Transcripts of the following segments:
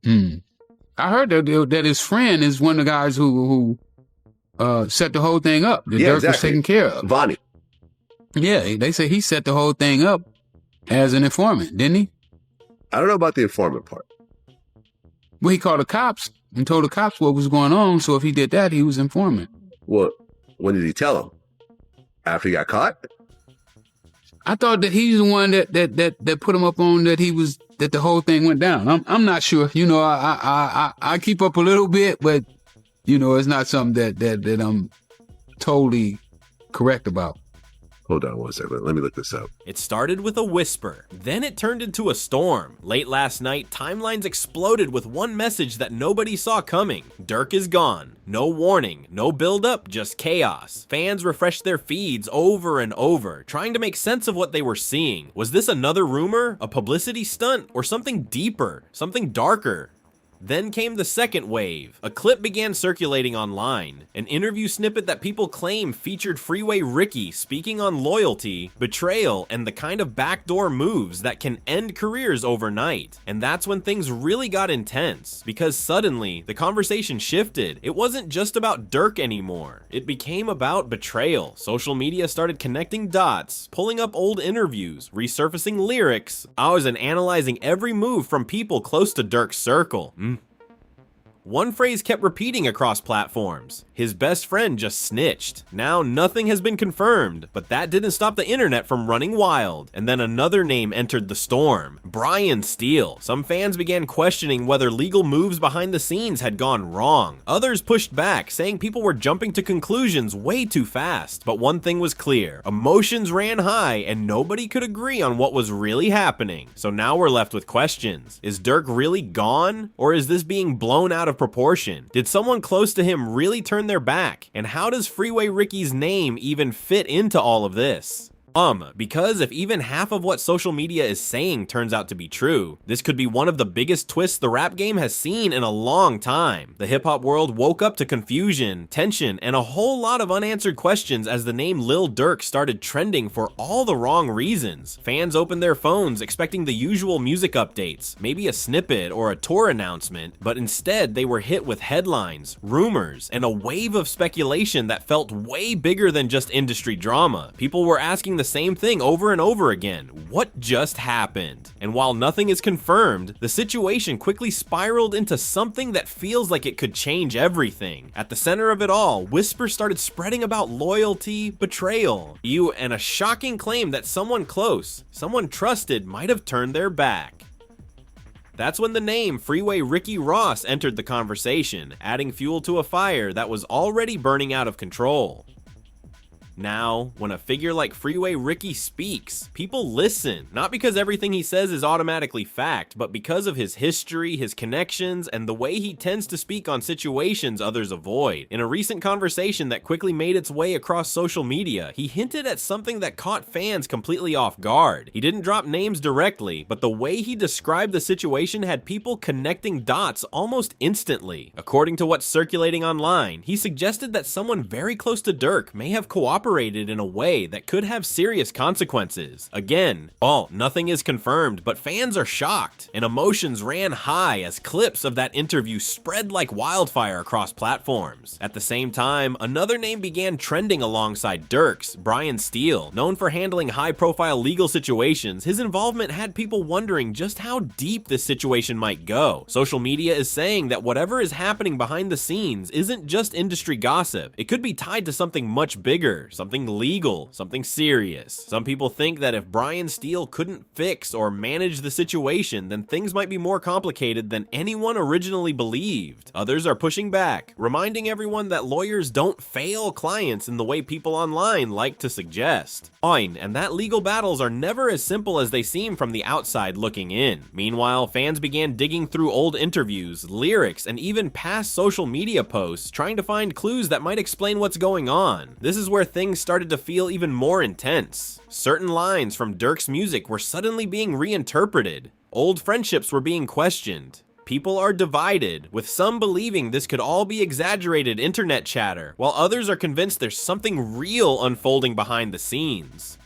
Hmm. I heard that his friend is one of the guys who set the whole thing up. That Durk was taking care of. Vonnie. Yeah, they say he set the whole thing up as an informant, didn't he? I don't know about the informant part. Well, he called the cops and told the cops what was going on. So if he did that, he was informant. Well, when did he tell them? After he got caught? I thought that he's the one that put him up on that the whole thing went down. I'm not sure. You know, I keep up a little bit, but you know, it's not something that I'm totally correct about. Hold on one second. Let me look this up. It started with a whisper, then it turned into a storm. Late last night, timelines exploded with one message that nobody saw coming. Durk is gone. No warning, no build-up, just chaos. Fans refreshed their feeds over and over, trying to make sense of what they were seeing. Was this another rumor, a publicity stunt, or something deeper, something darker? Then came the second wave. A clip began circulating online. An interview snippet that people claim featured Freeway Ricky speaking on loyalty, betrayal, and the kind of backdoor moves that can end careers overnight. And that's when things really got intense, because suddenly, the conversation shifted. It wasn't just about Durk anymore. It became about betrayal. Social media started connecting dots, pulling up old interviews, resurfacing lyrics, and analyzing every move from people close to Durk's circle. One phrase kept repeating across platforms. His best friend just snitched. Now nothing has been confirmed, but that didn't stop the internet from running wild. And then another name entered the storm, Brian Steele. Some fans began questioning whether legal moves behind the scenes had gone wrong. Others pushed back, saying people were jumping to conclusions way too fast. But one thing was clear, emotions ran high and nobody could agree on what was really happening. So now we're left with questions. Is Durk really gone? Or is this being blown out of proportion? Did someone close to him really turn their back? And how does Freeway Ricky's name even fit into all of this? Because if even half of what social media is saying turns out to be true, this could be one of the biggest twists the rap game has seen in a long time. The hip-hop world woke up to confusion, tension, and a whole lot of unanswered questions as the name Lil Durk started trending for all the wrong reasons. Fans opened their phones expecting the usual music updates, maybe a snippet or a tour announcement, but instead they were hit with headlines, rumors, and a wave of speculation that felt way bigger than just industry drama. People were asking the same thing over and over again. What just happened? And while nothing is confirmed, the situation quickly spiraled into something that feels like it could change everything. At the center of it all, whispers started spreading about loyalty, betrayal, and a shocking claim that someone close, someone trusted, might have turned their back. That's when the name Freeway Ricky Ross entered the conversation, adding fuel to a fire that was already burning out of control. Now, when a figure like Freeway Ricky speaks, people listen, not because everything he says is automatically fact, but because of his history, his connections, and the way he tends to speak on situations others avoid. In a recent conversation that quickly made its way across social media, he hinted at something that caught fans completely off guard. He didn't drop names directly, but the way he described the situation had people connecting dots almost instantly. According to what's circulating online, he suggested that someone very close to Durk may have cooperated in a way that could have serious consequences. Again, nothing is confirmed, but fans are shocked, and emotions ran high as clips of that interview spread like wildfire across platforms. At the same time, another name began trending alongside Durk's, Brian Steele. Known for handling high-profile legal situations, his involvement had people wondering just how deep this situation might go. Social media is saying that whatever is happening behind the scenes isn't just industry gossip. It could be tied to something much bigger, something legal, something serious. Some people think that if Brian Steele couldn't fix or manage the situation, then things might be more complicated than anyone originally believed. Others are pushing back, reminding everyone that lawyers don't fail clients in the way people online like to suggest. And that legal battles are never as simple as they seem from the outside looking in. Meanwhile, fans began digging through old interviews, lyrics, and even past social media posts, trying to find clues that might explain what's going on. This is where things started to feel even more intense. Certain lines from Durk's music were suddenly being reinterpreted. Old friendships were being questioned. People are divided, with some believing this could all be exaggerated internet chatter, while others are convinced there's something real unfolding behind the scenes.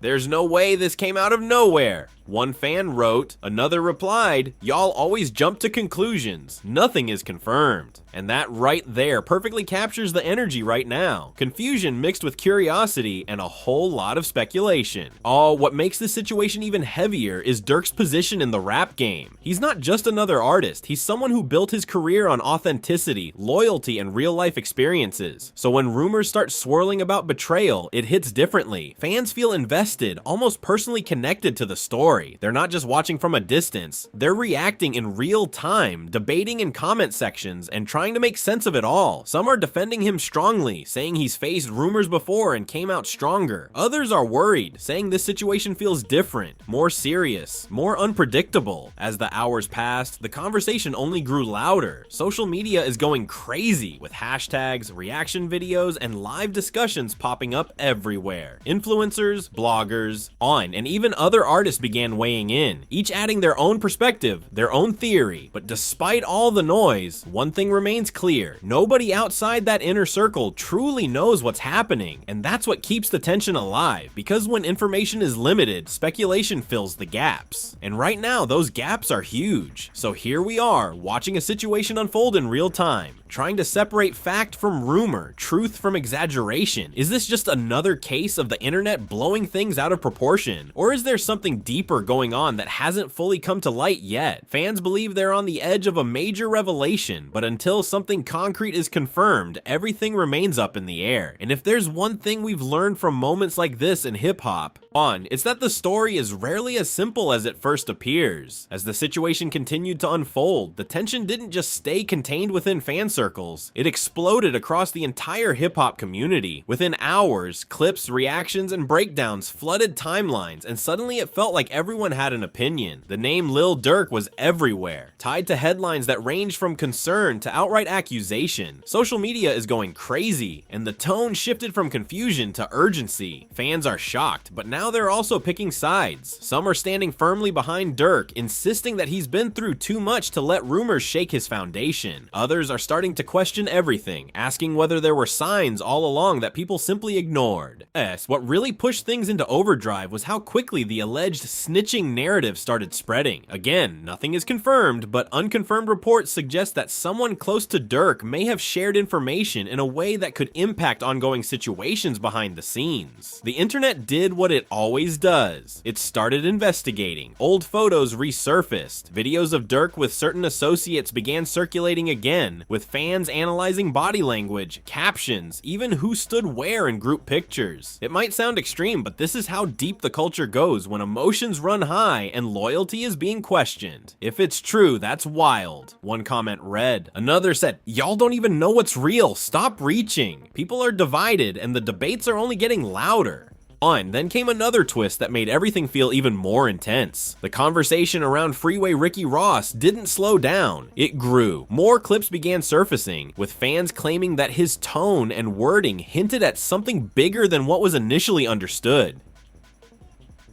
There's no way this came out of nowhere. One fan wrote, another replied, y'all always jump to conclusions. Nothing is confirmed. And that right there perfectly captures the energy right now. Confusion mixed with curiosity and a whole lot of speculation. What makes this situation even heavier is Durk's position in the rap game. He's not just another artist, he's someone who built his career on authenticity, loyalty, and real-life experiences. So when rumors start swirling about betrayal, it hits differently. Fans feel invested, almost personally connected to the story. They're not just watching from a distance, they're reacting in real time, debating in comment sections, and trying to make sense of it all. Some are defending him strongly, saying he's faced rumors before and came out stronger. Others are worried, saying this situation feels different, more serious, more unpredictable. As the hours passed, the conversation only grew louder. Social media is going crazy, with hashtags, reaction videos, and live discussions popping up everywhere. Influencers, bloggers, and even other artists began weighing in, each adding their own perspective, their own theory. But despite all the noise, one thing remains clear. Nobody outside that inner circle truly knows what's happening, and that's what keeps the tension alive, because when information is limited, speculation fills the gaps. And right now, those gaps are huge. So here we are, watching a situation unfold in real time, trying to separate fact from rumor, truth from exaggeration. Is this just another case of the internet blowing things out of proportion? Or is there something deeper going on that hasn't fully come to light yet? Fans believe they're on the edge of a major revelation, but until something concrete is confirmed, everything remains up in the air. And if there's one thing we've learned from moments like this in hip-hop, it's that the story is rarely as simple as it first appears. As the situation continued to unfold, the tension didn't just stay contained within fan circles, it exploded across the entire hip-hop community. Within hours, clips, reactions, and breakdowns flooded timelines, and suddenly it felt like everyone had an opinion. The name Lil Durk was everywhere, tied to headlines that ranged from concern to outright accusation. Social media is going crazy, and the tone shifted from confusion to urgency. Fans are shocked, but now they're also picking sides. Some are standing firmly behind Durk, insisting that he's been through too much to let rumors shake his foundation. Others are starting to question everything, asking whether there were signs all along that people simply ignored. What really pushed things into overdrive was how quickly the alleged snitching narrative started spreading. Again, nothing is confirmed, but unconfirmed reports suggest that someone close to Durk may have shared information in a way that could impact ongoing situations behind the scenes. The internet did what it always does. It started investigating. Old photos resurfaced. Videos of Durk with certain associates began circulating again, with fans analyzing body language, captions, even who stood where in group pictures. It might sound extreme, but this is how deep the culture goes when emotions run high and loyalty is being questioned. If it's true, that's wild, one comment read. Another said, y'all don't even know what's real, stop reaching. People are divided and the debates are only getting louder. Then came another twist that made everything feel even more intense. The conversation around Freeway Ricky Ross didn't slow down, it grew. More clips began surfacing, with fans claiming that his tone and wording hinted at something bigger than what was initially understood.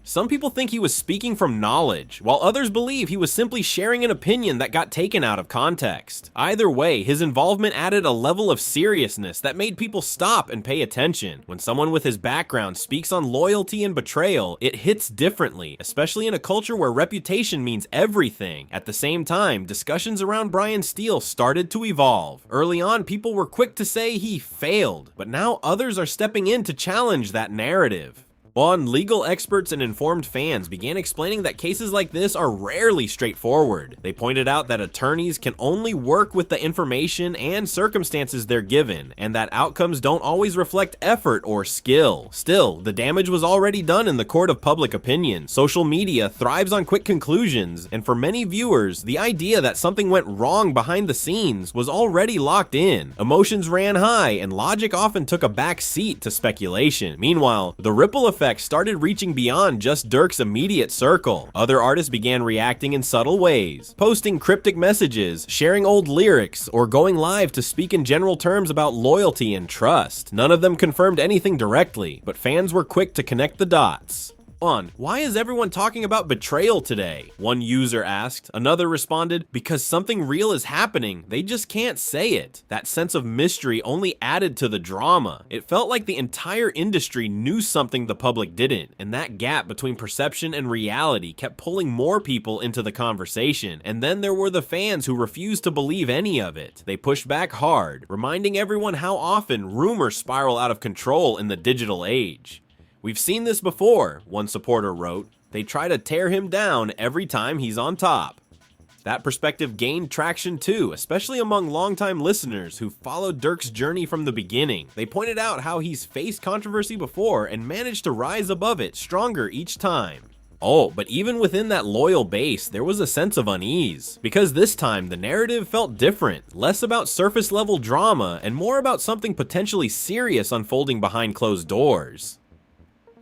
Some people think he was speaking from knowledge, while others believe he was simply sharing an opinion that got taken out of context. Either way, his involvement added a level of seriousness that made people stop and pay attention. When someone with his background speaks on loyalty and betrayal, it hits differently, especially in a culture where reputation means everything. At the same time, discussions around Brian Steele started to evolve. Early on, people were quick to say he failed, but now others are stepping in to challenge that narrative. Legal experts and informed fans began explaining that cases like this are rarely straightforward. They pointed out that attorneys can only work with the information and circumstances they're given, and that outcomes don't always reflect effort or skill. Still, the damage was already done in the court of public opinion. Social media thrives on quick conclusions, and for many viewers, the idea that something went wrong behind the scenes was already locked in. Emotions ran high, and logic often took a back seat to speculation. Meanwhile, the ripple effect started reaching beyond just Durk's immediate circle. Other artists began reacting in subtle ways, posting cryptic messages, sharing old lyrics, or going live to speak in general terms about loyalty and trust. None of them confirmed anything directly, but fans were quick to connect the dots. Why is everyone talking about betrayal today? One user asked. Another responded, because something real is happening, they just can't say it. That sense of mystery only added to the drama. It felt like the entire industry knew something the public didn't, and that gap between perception and reality kept pulling more people into the conversation. And then there were the fans who refused to believe any of it. They pushed back hard, reminding everyone how often rumors spiral out of control in the digital age. We've seen this before, one supporter wrote. They try to tear him down every time he's on top. That perspective gained traction too, especially among longtime listeners who followed Durk's journey from the beginning. They pointed out how he's faced controversy before and managed to rise above it stronger each time. But even within that loyal base, there was a sense of unease, because this time the narrative felt different, less about surface level drama and more about something potentially serious unfolding behind closed doors.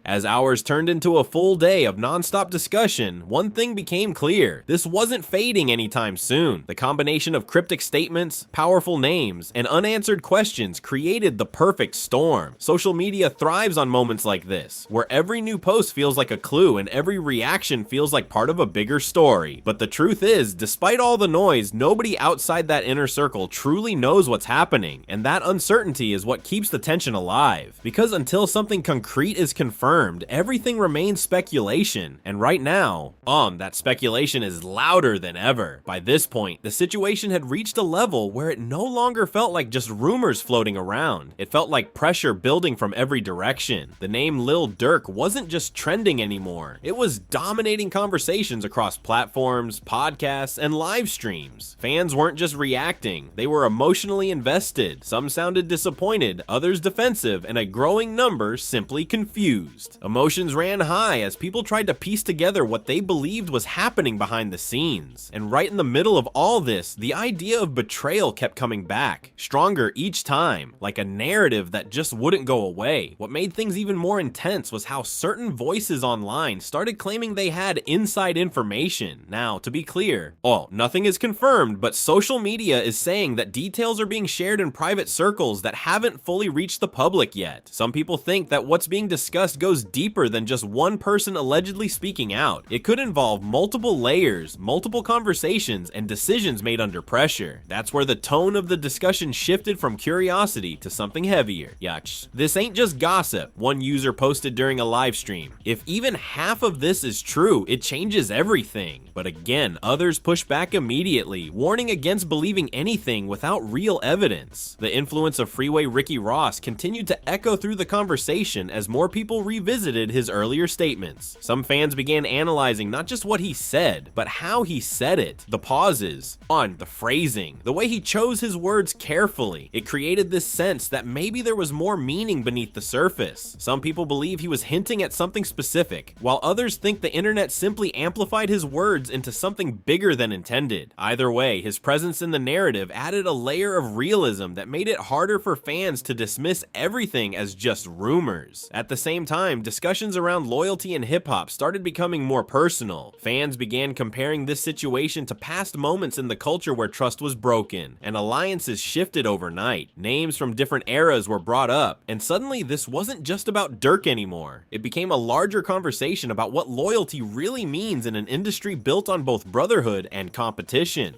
As hours turned into a full day of non-stop discussion, one thing became clear. This wasn't fading anytime soon. The combination of cryptic statements, powerful names, and unanswered questions created the perfect storm. Social media thrives on moments like this, where every new post feels like a clue and every reaction feels like part of a bigger story. But the truth is, despite all the noise, nobody outside that inner circle truly knows what's happening, and that uncertainty is what keeps the tension alive. Because until something concrete is confirmed, everything remains speculation, and right now, that speculation is louder than ever. By this point, the situation had reached a level where it no longer felt like just rumors floating around. It felt like pressure building from every direction. The name Lil Durk wasn't just trending anymore. It was dominating conversations across platforms, podcasts, and live streams. Fans weren't just reacting, they were emotionally invested. Some sounded disappointed, others defensive, and a growing number simply confused. Emotions ran high as people tried to piece together what they believed was happening behind the scenes. And right in the middle of all this, the idea of betrayal kept coming back, stronger each time, like a narrative that just wouldn't go away. What made things even more intense was how certain voices online started claiming they had inside information. Now, to be clear, nothing is confirmed, but social media is saying that details are being shared in private circles that haven't fully reached the public yet. Some people think that what's being discussed goes deeper than just one person allegedly speaking out. It could involve multiple layers, multiple conversations, and decisions made under pressure. That's where the tone of the discussion shifted from curiosity to something heavier. Yikes. This ain't just gossip, one user posted during a live stream. If even half of this is true, it changes everything. But again, others push back immediately, warning against believing anything without real evidence. The influence of Freeway Ricky Ross continued to echo through the conversation as more people revisited his earlier statements. Some fans began analyzing not just what he said, but how he said it. The pauses, the phrasing, the way he chose his words carefully. It created this sense that maybe there was more meaning beneath the surface. Some people believe he was hinting at something specific, while others think the internet simply amplified his words into something bigger than intended. Either way, his presence in the narrative added a layer of realism that made it harder for fans to dismiss everything as just rumors. At the same time, discussions around loyalty in hip-hop started becoming more personal. Fans began comparing this situation to past moments in the culture where trust was broken, and alliances shifted overnight. Names from different eras were brought up, and suddenly this wasn't just about Durk anymore. It became a larger conversation about what loyalty really means in an industry built on both brotherhood and competition.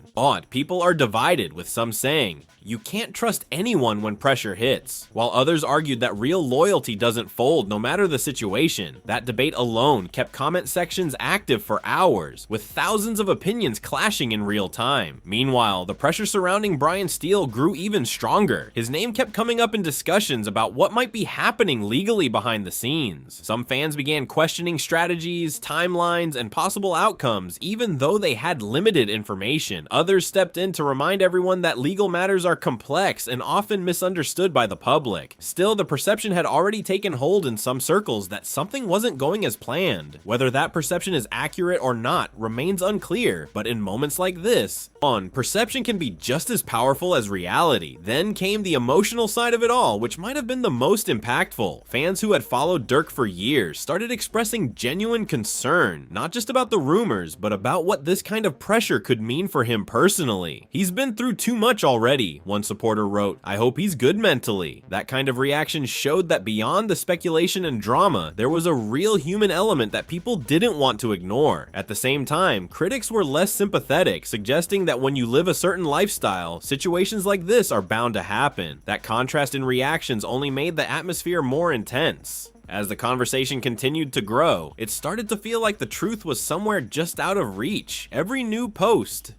People are divided, with some saying, you can't trust anyone when pressure hits, while others argued that real loyalty doesn't fold no matter the situation. That debate alone kept comment sections active for hours, with thousands of opinions clashing in real time. Meanwhile, the pressure surrounding Brian Steele grew even stronger. His name kept coming up in discussions about what might be happening legally behind the scenes. Some fans began questioning strategies, timelines, and possible outcomes, even though they had limited information. Others stepped in to remind everyone that legal matters are complex and often misunderstood by the public. Still, the perception had already taken hold in some circles that something wasn't going as planned. Whether that perception is accurate or not remains unclear, but in moments like this, perception can be just as powerful as reality. Then came the emotional side of it all, which might have been the most impactful. Fans who had followed Durk for years started expressing genuine concern, not just about the rumors, but about what this kind of pressure could mean for him personally. He's been through too much already, one supporter wrote. I hope he's good mentally. That kind of reaction showed that beyond the speculation and drama, drama, there was a real human element that people didn't want to ignore. At the same time, critics were less sympathetic, suggesting that when you live a certain lifestyle, situations like this are bound to happen. That contrast in reactions only made the atmosphere more intense. As the conversation continued to grow, it started to feel like the truth was somewhere just out of reach. Every new post,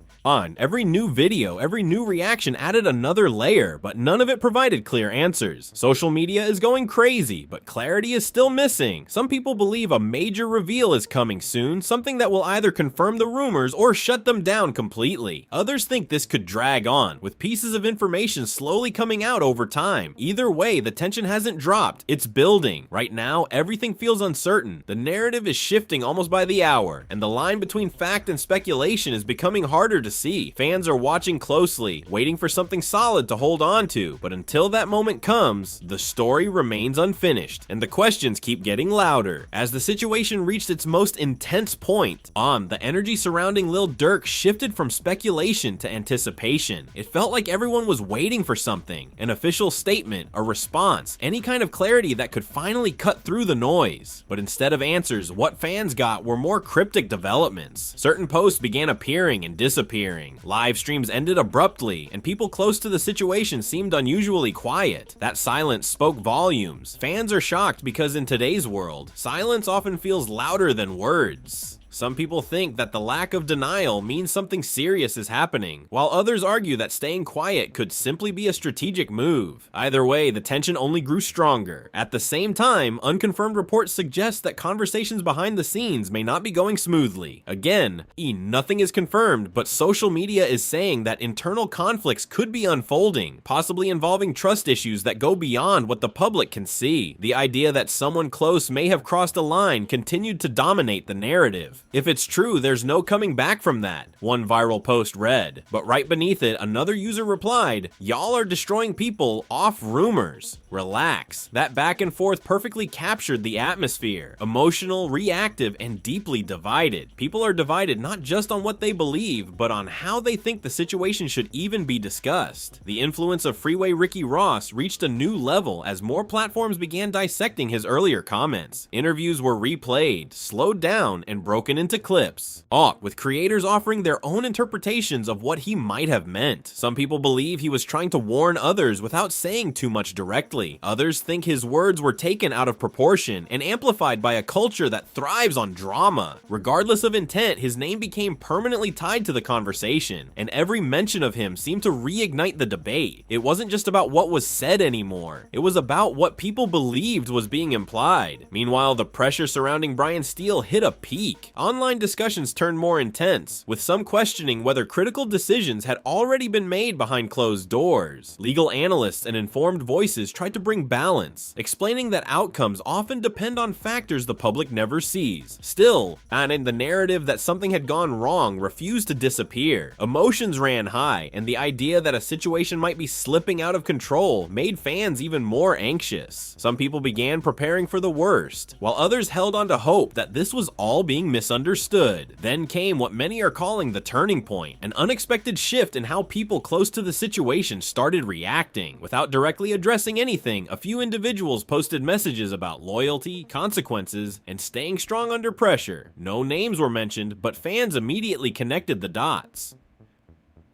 every new video, every new reaction added another layer, but none of it provided clear answers. Social media is going crazy, but clarity is still missing. Some people believe a major reveal is coming soon, something that will either confirm the rumors or shut them down completely. Others think this could drag on, with pieces of information slowly coming out over time. Either way, the tension hasn't dropped, it's building. Right now, everything feels uncertain. The narrative is shifting almost by the hour, and the line between fact and speculation is becoming harder to see. Fans are watching closely, waiting for something solid to hold on to, but until that moment comes, the story remains unfinished, and the questions keep getting louder. As the situation reached its most intense point, the energy surrounding Lil Durk shifted from speculation to anticipation. It felt like everyone was waiting for something, an official statement, a response, any kind of clarity that could finally cut through the noise. But instead of answers, what fans got were more cryptic developments. Certain posts began appearing and disappearing. Live streams ended abruptly, and people close to the situation seemed unusually quiet. That silence spoke volumes. Fans are shocked because in today's world, silence often feels louder than words. Some people think that the lack of denial means something serious is happening, while others argue that staying quiet could simply be a strategic move. Either way, the tension only grew stronger. At the same time, unconfirmed reports suggest that conversations behind the scenes may not be going smoothly. Again, nothing is confirmed, but social media is saying that internal conflicts could be unfolding, possibly involving trust issues that go beyond what the public can see. The idea that someone close may have crossed a line continued to dominate the narrative. If it's true, there's no coming back from that, one viral post read. But right beneath it, another user replied, "Y'all are destroying people off rumors. Relax." That back and forth perfectly captured the atmosphere. Emotional, reactive, and deeply divided. People are divided not just on what they believe, but on how they think the situation should even be discussed. The influence of Freeway Ricky Ross reached a new level as more platforms began dissecting his earlier comments. Interviews were replayed, slowed down, and broken into clips, with creators offering their own interpretations of what he might have meant. Some people believe he was trying to warn others without saying too much directly. Others think his words were taken out of proportion and amplified by a culture that thrives on drama. Regardless of intent, his name became permanently tied to the conversation, and every mention of him seemed to reignite the debate. It wasn't just about what was said anymore, it was about what people believed was being implied. Meanwhile, the pressure surrounding Brian Steele hit a peak. Online discussions turned more intense, with some questioning whether critical decisions had already been made behind closed doors. Legal analysts and informed voices tried to bring balance, explaining that outcomes often depend on factors the public never sees. Still, and the narrative that something had gone wrong refused to disappear. Emotions ran high, and the idea that a situation might be slipping out of control made fans even more anxious. Some people began preparing for the worst, while others held on to hope that this was all being misunderstood. Then came what many are calling the turning point, an unexpected shift in how people close to the situation started reacting. Without directly addressing anything, a few individuals posted messages about loyalty, consequences, and staying strong under pressure. No names were mentioned, but fans immediately connected the dots.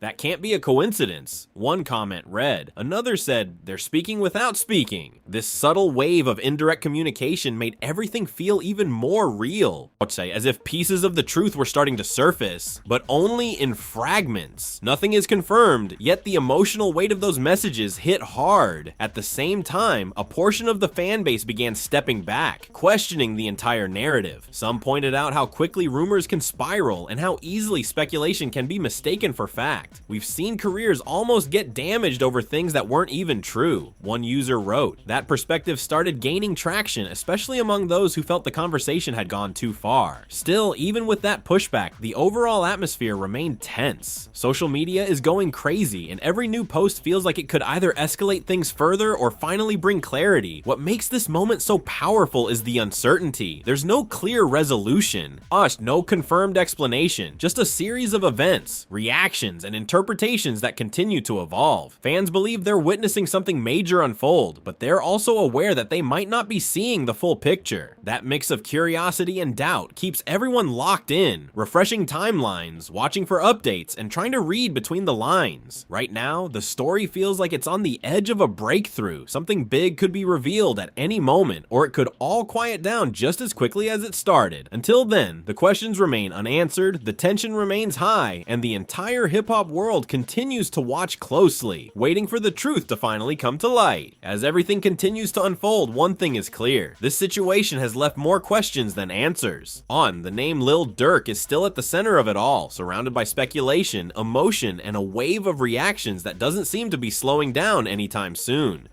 "That can't be a coincidence," one comment read. Another said, "They're speaking without speaking." This subtle wave of indirect communication made everything feel even more real. I'd say, as if pieces of the truth were starting to surface, but only in fragments. Nothing is confirmed, yet the emotional weight of those messages hit hard. At the same time, a portion of the fan base began stepping back, questioning the entire narrative. Some pointed out how quickly rumors can spiral and how easily speculation can be mistaken for fact. "We've seen careers almost get damaged over things that weren't even true," one user wrote. That perspective started gaining traction, especially among those who felt the conversation had gone too far. Still, even with that pushback, the overall atmosphere remained tense. Social media is going crazy, and every new post feels like it could either escalate things further or finally bring clarity. What makes this moment so powerful is the uncertainty. There's no clear resolution, no confirmed explanation, just a series of events, reactions, and interpretations that continue to evolve. Fans believe they're witnessing something major unfold, but they're also aware that they might not be seeing the full picture. That mix of curiosity and doubt keeps everyone locked in, refreshing timelines, watching for updates, and trying to read between the lines. Right now, the story feels like it's on the edge of a breakthrough. Something big could be revealed at any moment, or it could all quiet down just as quickly as it started. Until then, the questions remain unanswered, the tension remains high, and the entire hip-hop world continues to watch closely, waiting for the truth to finally come to light. As everything continues to unfold, one thing is clear. This situation has left more questions than answers. The name Lil Durk is still at the center of it all, surrounded by speculation, emotion, and a wave of reactions that doesn't seem to be slowing down anytime soon.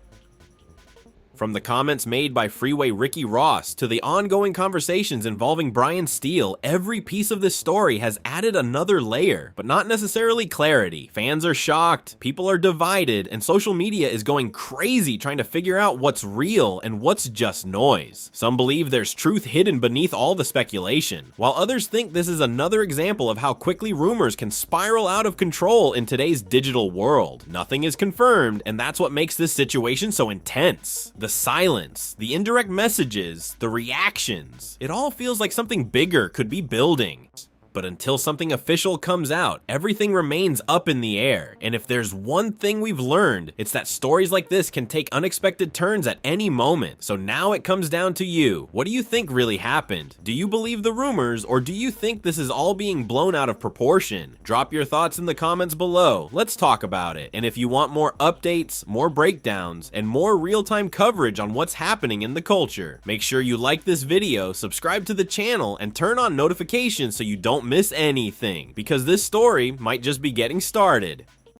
From the comments made by Freeway Ricky Ross to the ongoing conversations involving Brian Steele, every piece of this story has added another layer, but not necessarily clarity. Fans are shocked, people are divided, and social media is going crazy trying to figure out what's real and what's just noise. Some believe there's truth hidden beneath all the speculation, while others think this is another example of how quickly rumors can spiral out of control in today's digital world. Nothing is confirmed, and that's what makes this situation so intense. The silence, the indirect messages, the reactions. It all feels like something bigger could be building. But until something official comes out, everything remains up in the air. And if there's one thing we've learned, it's that stories like this can take unexpected turns at any moment. So now it comes down to you. What do you think really happened? Do you believe the rumors, or do you think this is all being blown out of proportion? Drop your thoughts in the comments below. Let's talk about it. And if you want more updates, more breakdowns, and more real-time coverage on what's happening in the culture, make sure you like this video, subscribe to the channel, and turn on notifications so you don't miss anything, because this story might just be getting started.